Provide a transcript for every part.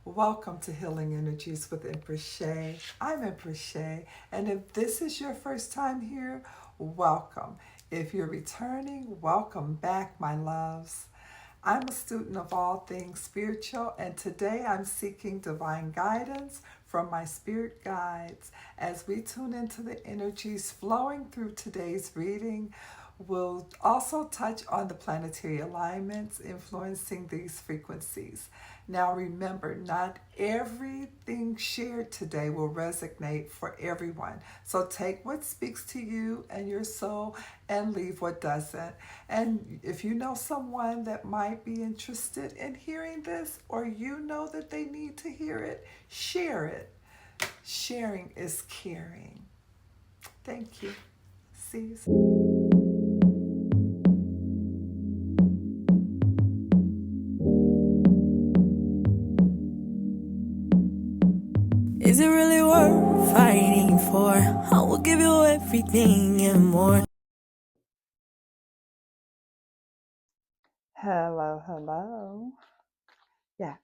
Welcome to Healing Energies with Empress Shay. I'm Empress Shay, and if this is your first time here, welcome. If you're returning, welcome back, my loves. I'm a student of all things spiritual, and today I'm seeking divine guidance from my spirit guides. As we tune into the energies flowing through today's reading, we'll also touch on the planetary alignments influencing these frequencies. Now, remember, not everything shared today will resonate for everyone. So take what speaks to you and your soul and leave what doesn't. And if you know someone that might be interested in hearing this, or you know that they need to hear it, share it. Sharing is caring. Thank you. See you. Is it really worth fighting for? I will give you everything and more. Hello, hello. Yes.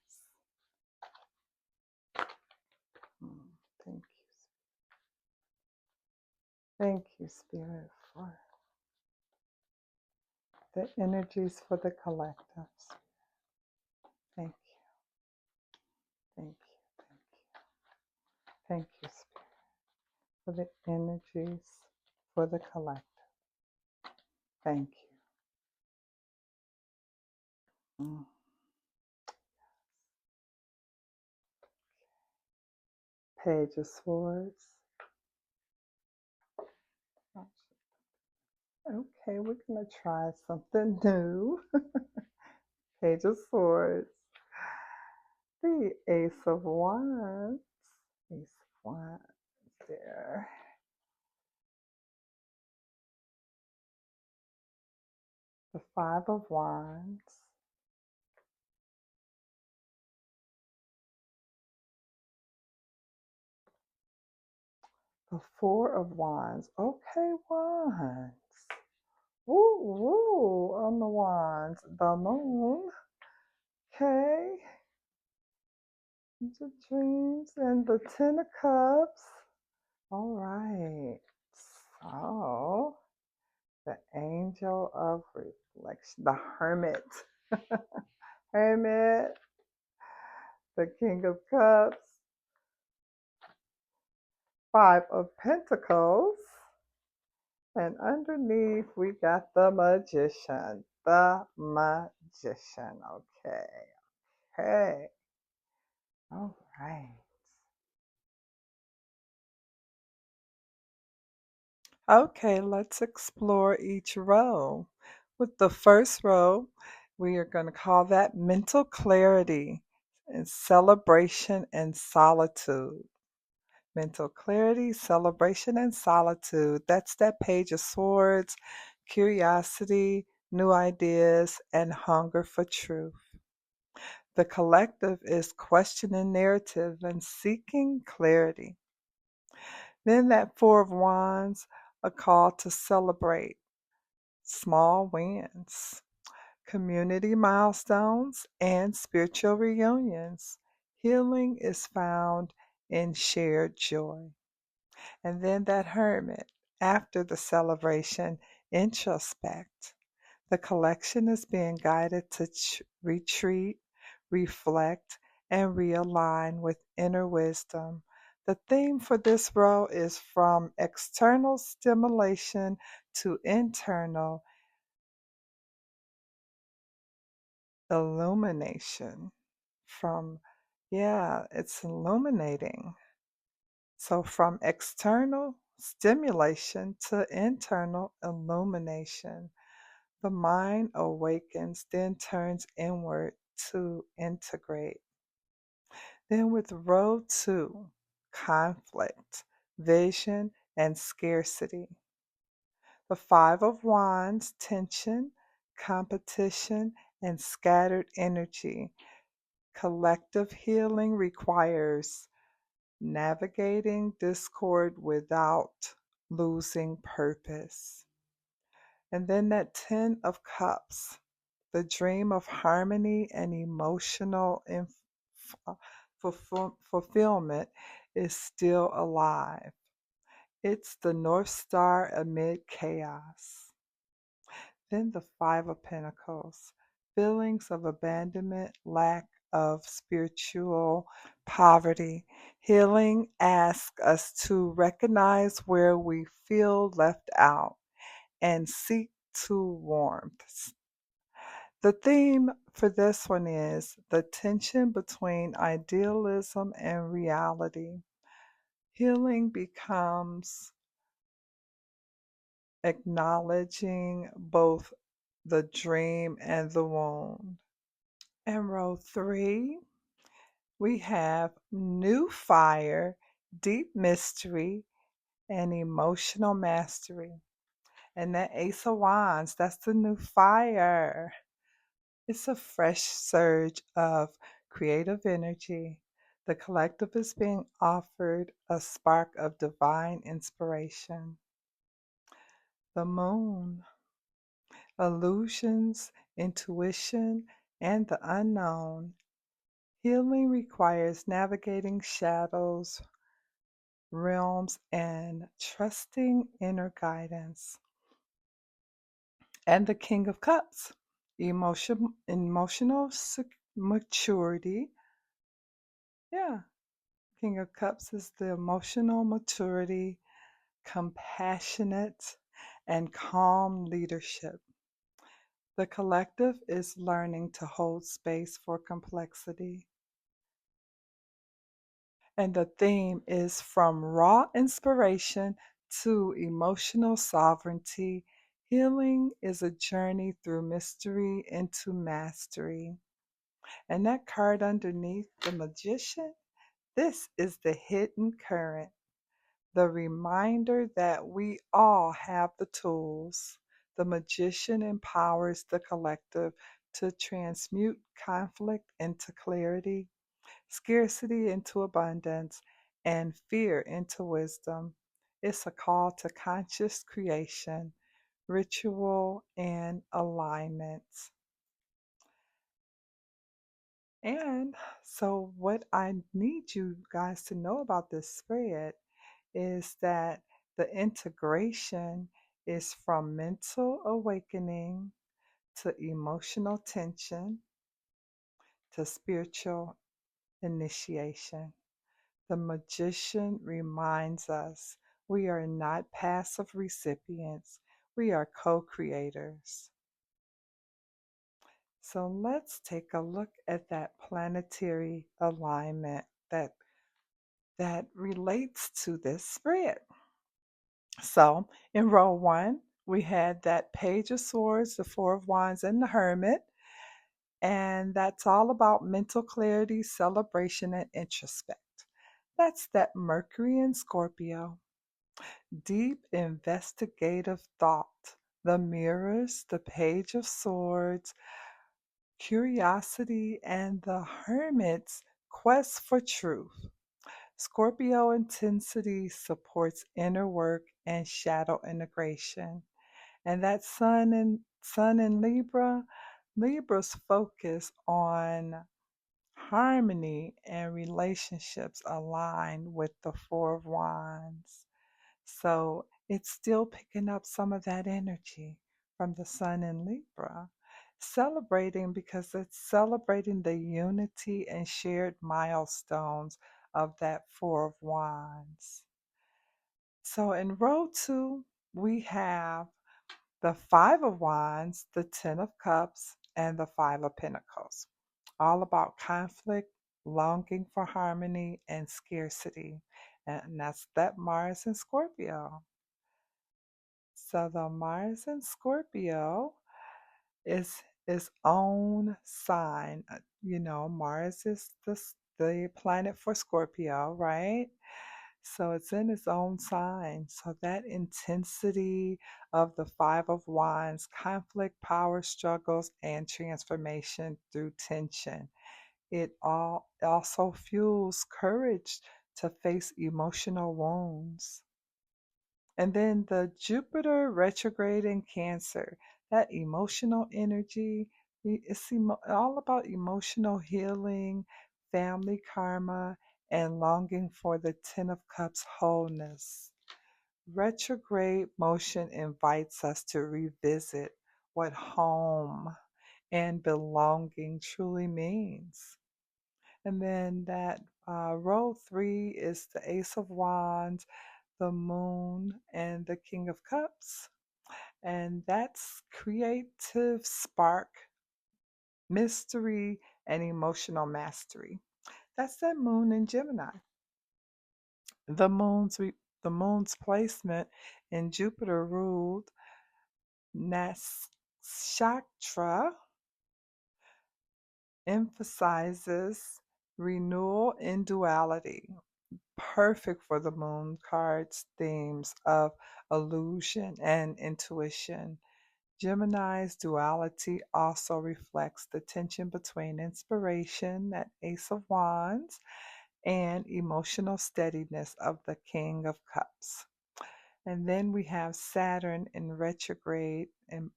Thank you. Thank you, Spirit, for the energies for the collectives. Thank you. Thank you. Thank you. Thank you, Spirit, for the energies for the collective. Thank you. Page of Swords. Okay, we're going to try something new. Page of Swords. The Ace of Wands. Ace of Wands there. The Five of Wands. The Four of Wands. Okay, Wands. Woo, woo, on the Wands. The Moon. Okay. The Dreams and the Ten of Cups. All right. So, the Angel of Reflection. The Hermit. Hermit. The King of Cups. Five of Pentacles. And underneath, we got the Magician. The Magician. Okay. Okay. All right. Okay, let's explore each row. With the first row, we are going to call that mental clarity and celebration and solitude. Mental clarity, celebration, and solitude. That's that Page of Swords, curiosity, new ideas, and hunger for truth. The collective is questioning narrative and seeking clarity. Then that Four of Wands, a call to celebrate small wins, community milestones, and spiritual reunions. Healing is found in shared joy. And then that Hermit, after the celebration, introspect. The collection is being guided to retreat, reflect, and realign with inner wisdom. The theme for this row is from external stimulation to internal illumination. It's illuminating. So from external stimulation to internal illumination. The mind awakens, then turns inward to integrate. Then with row 2, conflict, vision, and scarcity. The Five of Wands, tension, competition, and scattered energy. Collective healing requires navigating discord without losing purpose. And then that Ten of Cups, the dream of harmony and emotional fulfillment is still alive. It's the North Star amid chaos. Then the Five of Pentacles, feelings of abandonment, lack of spiritual poverty. Healing asks us to recognize where we feel left out and seek to warmth. The theme for this one is the tension between idealism and reality. Healing becomes acknowledging both the dream and the wound. In row 3, we have new fire, deep mystery, and emotional mastery. And that Ace of Wands, that's the new fire. It's a fresh surge of creative energy. The collective is being offered a spark of divine inspiration. The moon, illusions, intuition, and the unknown. Healing requires navigating shadows, realms, and trusting inner guidance. And the King of Cups, emotional maturity. Yeah, King of Cups is the emotional maturity, compassionate, and calm leadership. The collective is learning to hold space for complexity. And the theme is from raw inspiration to emotional sovereignty. Healing is a journey through mystery into mastery. And that card underneath, the Magician, this is the hidden current, the reminder that we all have the tools. The Magician empowers the collective to transmute conflict into clarity, scarcity into abundance, and fear into wisdom. It's a call to conscious creation, ritual, and alignment. And so, what I need you guys to know about this spread is that the integration is from mental awakening to emotional tension to spiritual initiation. The Magician reminds us we are not passive recipients, we are co creators. So let's take a look at that planetary alignment that relates to this spread. So in row 1, we had that Page of Swords, the Four of Wands, and the Hermit. And that's all about mental clarity, celebration, and introspect. That's that Mercury and Scorpio. Deep investigative thought. The Mirrors, the Page of Swords, curiosity, and the Hermit's quest for truth. Scorpio intensity supports inner work and shadow integration. And that Sun in Libra, Libra's focus on harmony and relationships align with the Four of Wands. So it's still picking up some of that energy from the Sun in Libra. Celebrating because it's celebrating the unity and shared milestones of that Four of Wands. So in row 2, we have the Five of Wands, the Ten of Cups, and the Five of Pentacles. All about conflict, longing for harmony, and scarcity. And that's that Mars and Scorpio. So the Mars and Scorpio is its own sign. Mars is the planet for Scorpio, right? So it's in its own sign. So that intensity of the Five of Wands, conflict, power struggles, and transformation through tension. It all also fuels courage to face emotional wounds. And then the Jupiter retrograde in Cancer, that emotional energy, it's all about emotional healing, family karma, and longing for the Ten of Cups wholeness. Retrograde motion invites us to revisit what home and belonging truly means. And then that row 3 is the Ace of Wands, the Moon, and the King of Cups. And that's creative spark, mystery, and emotional mastery. That's that Moon in Gemini. The moon's the moon's placement in Jupiter ruled Nakshatra emphasizes renewal in duality, perfect for the moon card's themes of illusion and intuition. Gemini's duality also reflects the tension between inspiration, that Ace of Wands, and emotional steadiness of the King of Cups. And then we have Saturn retrograde in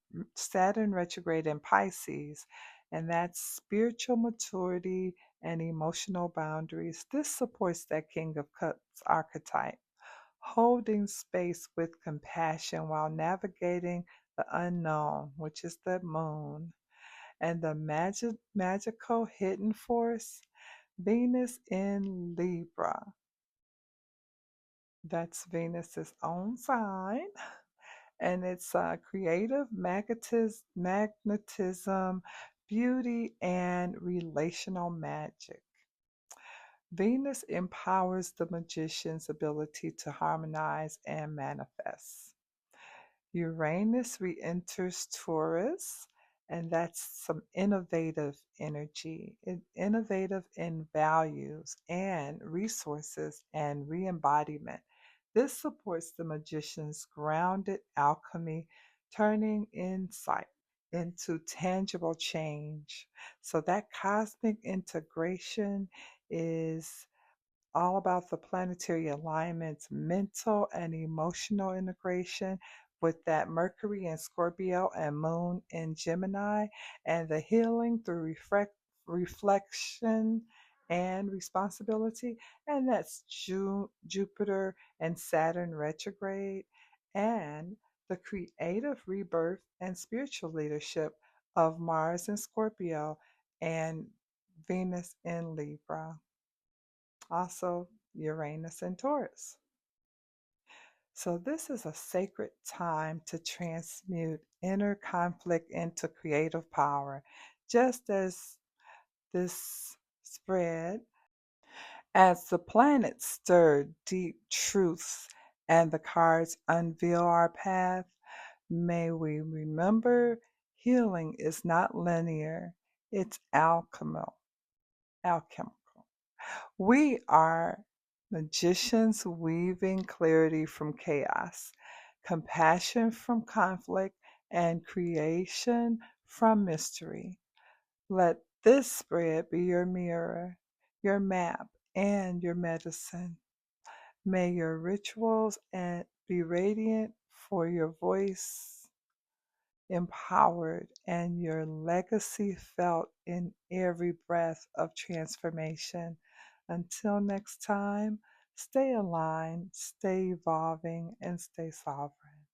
Pisces, and that's spiritual maturity and emotional boundaries. This supports that King of Cups archetype, holding space with compassion while navigating the unknown, which is the moon. And the magical hidden force, Venus in Libra. That's Venus's own sign. And it's creative magnetism, beauty, and relational magic. Venus empowers the magician's ability to harmonize and manifest. Uranus re-enters Taurus, and that's some innovative energy, innovative in values and resources and re-embodiment. This supports the magician's grounded alchemy, turning insight into tangible change. So that cosmic integration is all about the planetary alignments, mental and emotional integration with that Mercury in Scorpio and Moon in Gemini, and the healing through reflection and responsibility. And that's Jupiter and Saturn retrograde, and the creative rebirth and spiritual leadership of Mars in Scorpio and Venus in Libra. Also, Uranus and Taurus. So, this is a sacred time to transmute inner conflict into creative power, just as this spread, as the planets stir deep truths and the cards unveil our path. May we remember healing is not linear, it's alchemical. We are magicians weaving clarity from chaos, compassion from conflict, and creation from mystery. Let this spread be your mirror, your map, and your medicine. May your rituals be radiant, for your voice empowered, and your legacy felt in every breath of transformation. Until next time, stay aligned, stay evolving, and stay sovereign.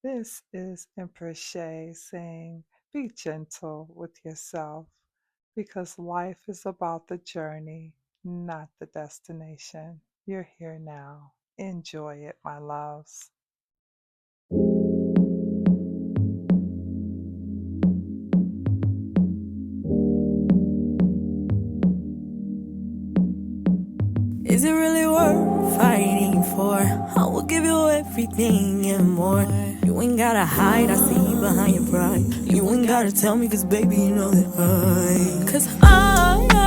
This is Empress Shay saying, be gentle with yourself, because life is about the journey, not the destination. You're here now. Enjoy it, my loves. Is it really worth fighting for? I will give you everything and more. You ain't gotta hide, I see you behind your pride. You ain't gotta tell me, cause baby, you know that I